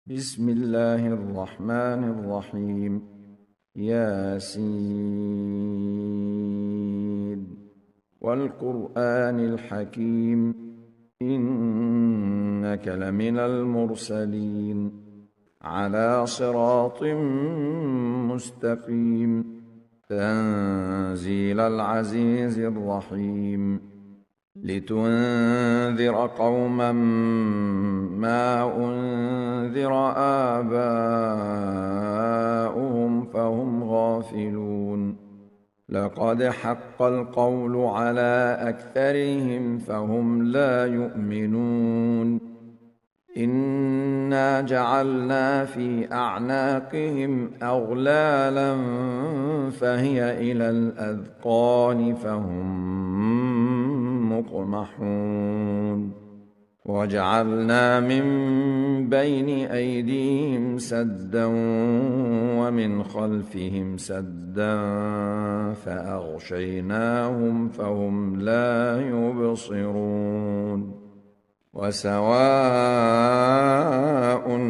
بسم الله الرحمن الرحيم. ياسين والقرآن الحكيم إنك لمن المرسلين على صراط مستقيم تنزيل العزيز الرحيم لتنذر قوما ما أنذر آباؤهم فهم غافلون لقد حق القول على أكثرهم فهم لا يؤمنون إنا جعلنا في أعناقهم أغلالا فهي إلى الأذقان فهم مقمحون وجعلنا من بين أيديهم سدا ومن خلفهم سدا فأغشيناهم فهم لا يبصرون وسواء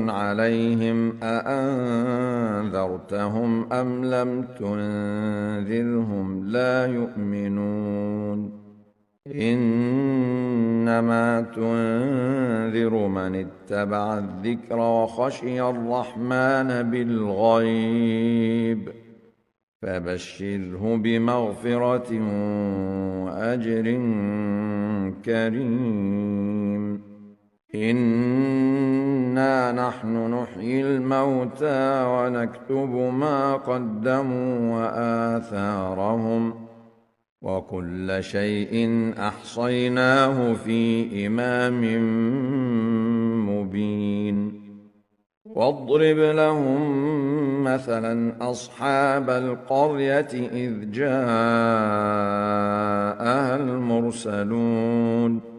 عليهم أأنذرتهم أم لم تنذرهم لا يؤمنون إنما تنذر من اتبع الذكر وخشي الرحمن بالغيب فبشره بمغفرة وأجر كريم إنا نحن نحيي الموتى ونكتب ما قدموا وآثارهم وكل شيء أحصيناه في إمام مبين واضرب لهم مثلا أصحاب القرية إذ جاءها المرسلون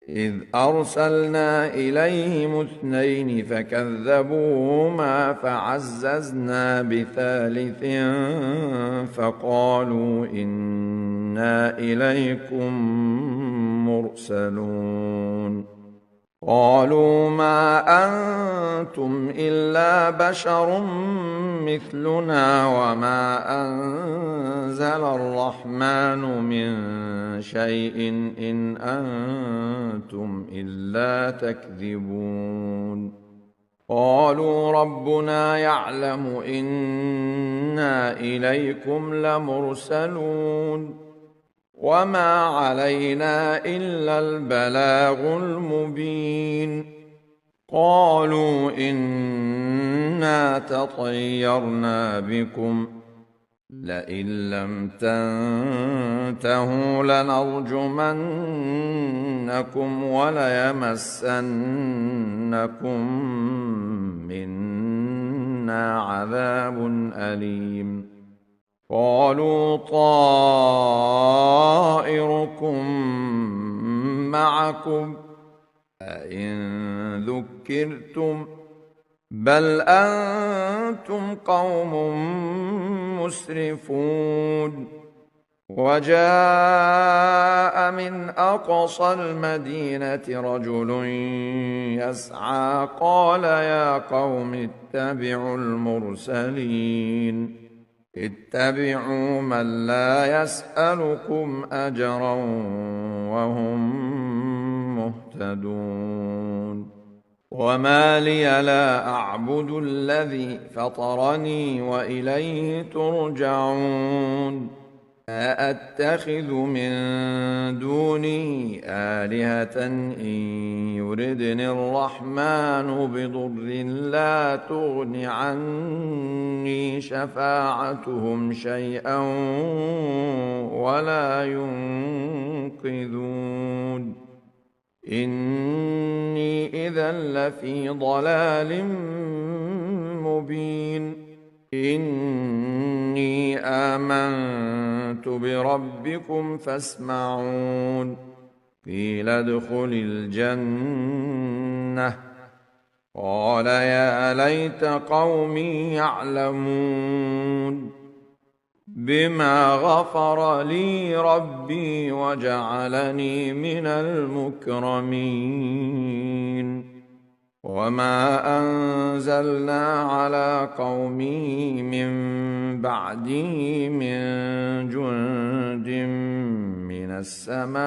إذ أرسلنا إليهم اثنين فكذبوهما فعززنا بثالث فقالوا إنا إليكم مرسلون قالوا ما أنتم إلا بشر مثلنا وما أنزل الرحمن من شيء إن أنتم إلا تكذبون قالوا ربنا يعلم إنا إليكم لمرسلون وما علينا إلا البلاغ المبين قالوا إنا تطيرنا بكم لئن لم تنتهوا لنرجمنكم وليمسنكم منا عذاب أليم قالوا طائركم معكم أئن ذكرتم بل أنتم قوم مسرفون وجاء من أقصى المدينة رجل يسعى قال يا قوم اتبعوا المرسلين اتبعوا من لا يسألكم أجرا وهم مهتدون وما لي لا أعبد الذي فطرني وإليه ترجعون أأتخذ من دونه آلهة إن يردني الرحمن بضر لا تغن عني شفاعتهم شيئا ولا ينقذون إني إذا لفي ضلال مبين إني آمنت بربكم فاسمعون قيل ادخل الجنة قال يا ليت قومي يعلمون بما غفر لي ربي وجعلني من المكرمين وما أنزلنا على قومه من بعده من جند من السماء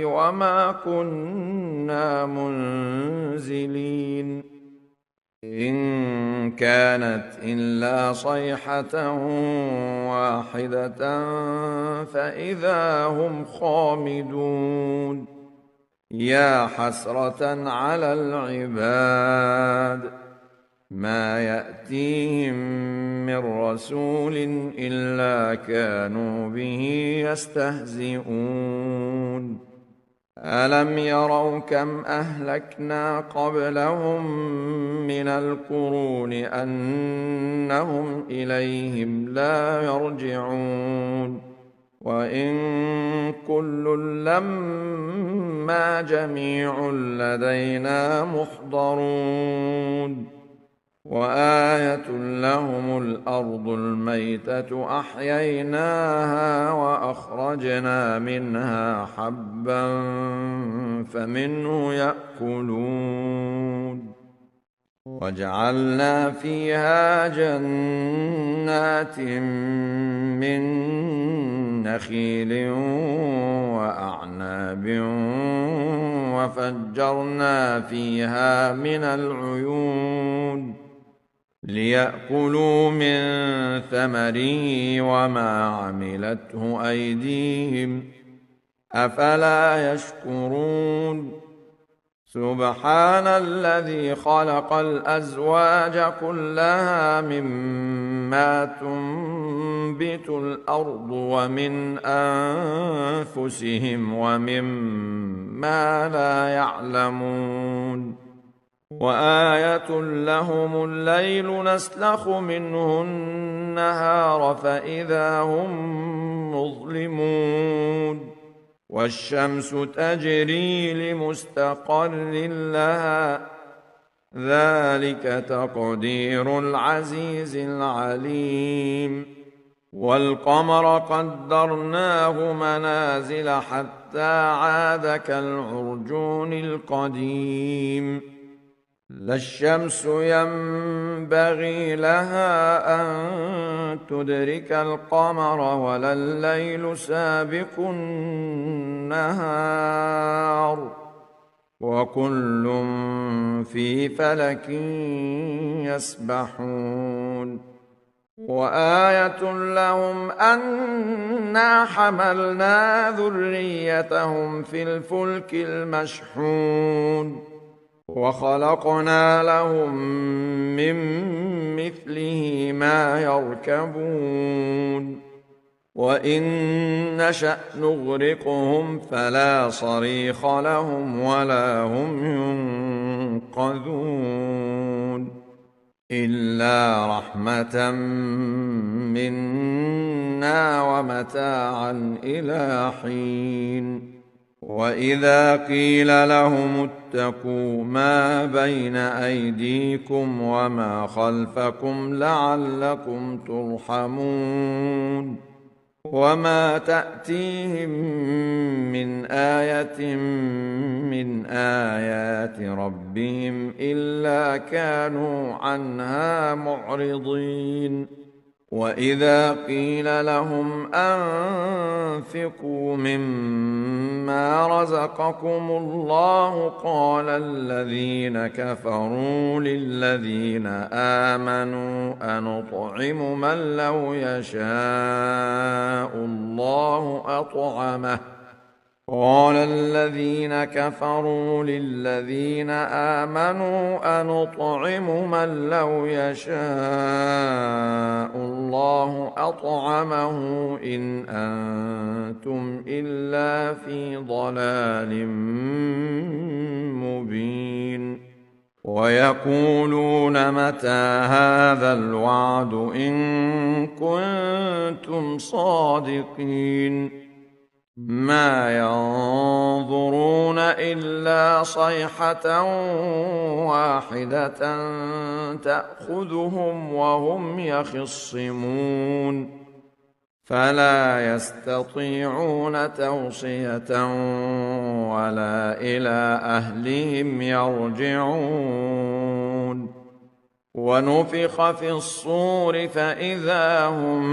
وما كنا منزلين إن كانت إلا صيحة واحدة فإذا هم خامدون يا حسرة على العباد ما يأتيهم من رسول إلا كانوا به يستهزئون ألم يروا كم أهلكنا قبلهم من القرون أنهم إليهم لا يرجعون وإن كل لما جميع لدينا محضرون وآية لهم الأرض الميتة أحييناها وأخرجنا منها حبا فمنه يأكلون وجعلنا فيها جنات من نخيل وأعناب وفجرنا فيها من العيون ليأكلوا من ثمره وما عملته أيديهم أفلا يشكرون سبحان الذي خلق الأزواج كلها مما تنبت الأرض ومن أنفسهم ومما لا يعلمون وآية لهم الليل نسلخ منه النهار فإذا هم مظلمون والشمس تجري لمستقر لها ذلك تقدير العزيز العليم والقمر قدرناه منازل حتى عاد كالعرجون القديم لا الشمس ينبغي لها أن تدرك القمر ولا الليل سابق النهار وكل في فلك يسبحون وآية لهم أنا حملنا ذريتهم في الفلك المشحون وخلقنا لهم من مثله ما يركبون وإن نشأ نغرقهم فلا صريخ لهم ولا هم ينقذون إلا رحمة منا ومتاعا إلى حين وإذا قيل لهم اتقوا ما بين أيديكم وما خلفكم لعلكم ترحمون وما تأتيهم من آية من آيات ربهم إلا كانوا عنها معرضين وإذا قيل لهم أنفقوا مما رزقكم الله قال الذين كفروا للذين آمنوا أنطعم من لو يشاء الله أطعمه قال الذين كفروا للذين آمنوا أنطعم من لو يشاء الله أطعمه إن أنتم إلا في ضلال مبين ويقولون متى هذا الوعد إن كنتم صادقين ما ينظرون إلا صيحة واحدة تأخذهم وهم يخصمون فلا يستطيعون توصية ولا إلى أهلهم يرجعون ونفخ في الصور فإذا هم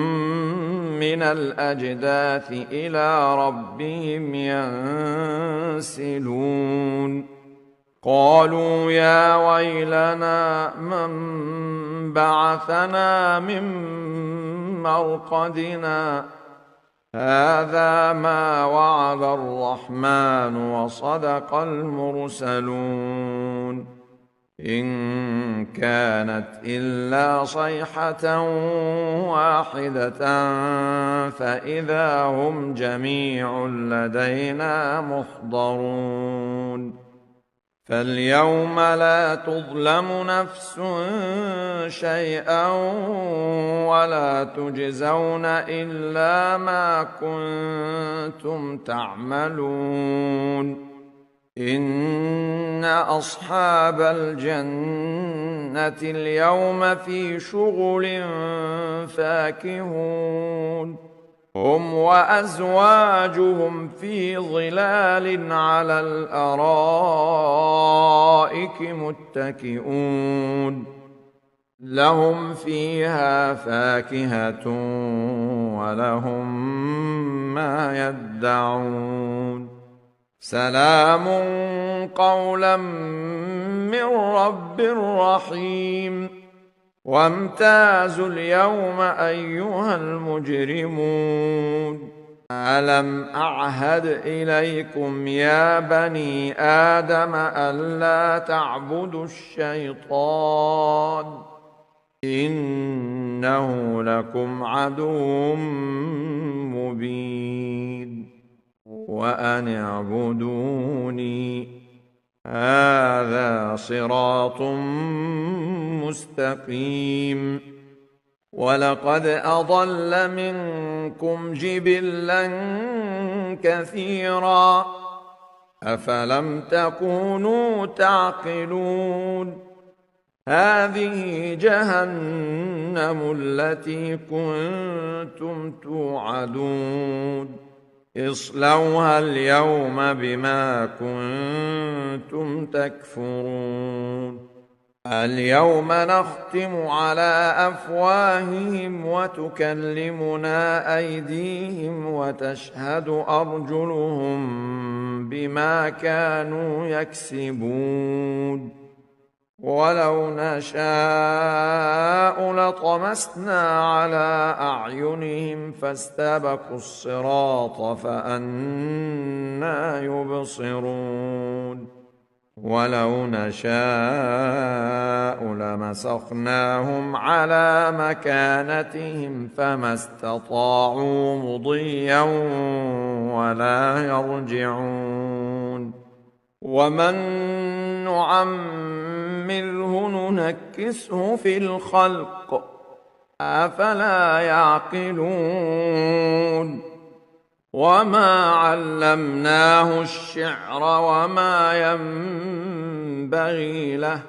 من الأجداث إلى ربهم ينسلون قالوا يا ويلنا من بعثنا من مرقدنا هذا ما وعد الرحمن وصدق المرسلون إن كانت إلا صيحة واحدة فإذا هم جميع لدينا محضرون فاليوم لا تظلم نفس شيئا ولا تجزون إلا ما كنتم تعملون إن أصحاب الجنة اليوم في شغل فاكهون هم وأزواجهم في ظلال على الأرائك متكئون لهم فيها فاكهة ولهم ما يدعون سلام قولا من رب رحيم وامتازوا اليوم أيها المجرمون ألم أعهد إليكم يا بني آدم ألا تعبدوا الشيطان إنه لكم عدو مبين وأن اعبدوني هذا صراط مستقيم ولقد أضل منكم جبلا كثيرا أفلم تكونوا تعقلون هذه جهنم التي كنتم توعدون اصلوها اليوم بما كنتم تكفرون اليوم نختم على أفواههم وتكلمنا أيديهم وتشهد أرجلهم بما كانوا يكسبون ولو نشاء لطمسنا على أعينهم فاستبقوا الصراط فأنى يبصرون ولو نشاء لمسخناهم على مكانتهم فما استطاعوا مضيا ولا يرجعون ومن نعمره ننكسه في الخلق أفلا يعقلون وما علمناه الشعر وما ينبغي له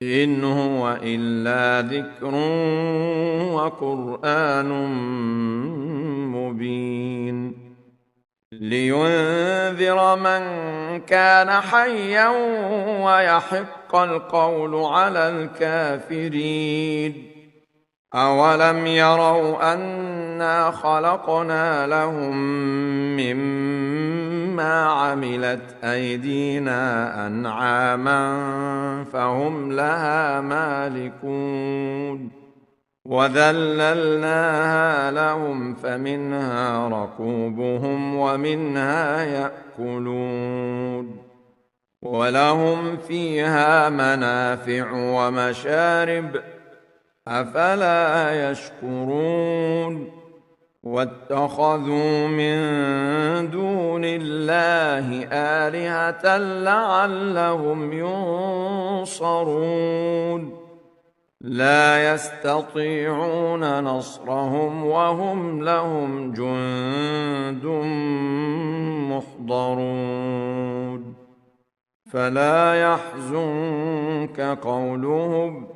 إن هو إلا ذكر وقرآن مبين لينذر من كان حيا ويحق القول على الكافرين أولم يروا أنا خلقنا لهم مما عملت أيدينا أنعاما فهم لها مالكون وذللناها لهم فمنها ركوبهم ومنها يأكلون ولهم فيها منافع ومشارب أفلا يشكرون واتخذوا من دون الله آلهة لعلهم ينصرون لا يستطيعون نصرهم وهم لهم جند محضرون فلا يحزنك قولهم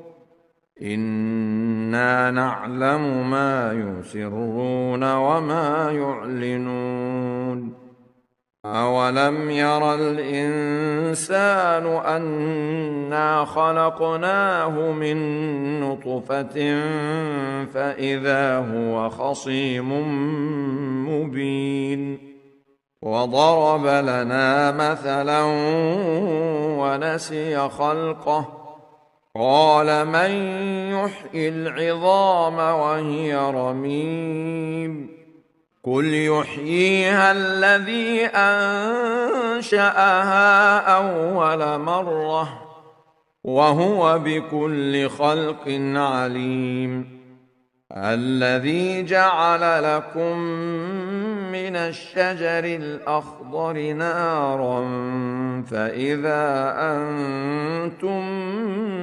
إنا نعلم ما يسرون وما يعلنون أولم ير الإنسان أنا خلقناه من نطفة فإذا هو خصيم مبين وضرب لنا مثلا ونسي خلقه قال من يحيي العظام وهي رميم قل يحييها الذي أنشأها أول مرة وهو بكل خلق عليم الذي جعل لكم من الشجر الأخضر نارا فإذا أنتم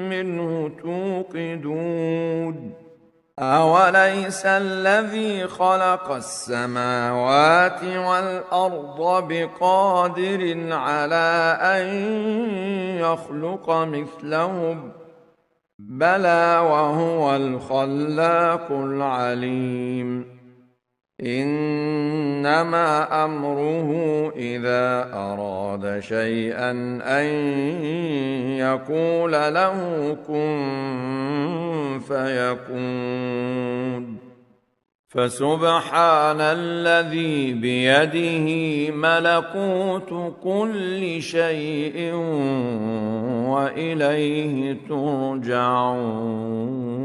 منه توقدون أوليس الذي خلق السماوات والأرض بقادر على أن يخلق مثلهم بلى وهو الخلاق العليم إنما أمره إذا أراد شيئا أن يقول له كن فيكون فسبحان الذي بيده ملكوت كل شيء وإليه ترجعون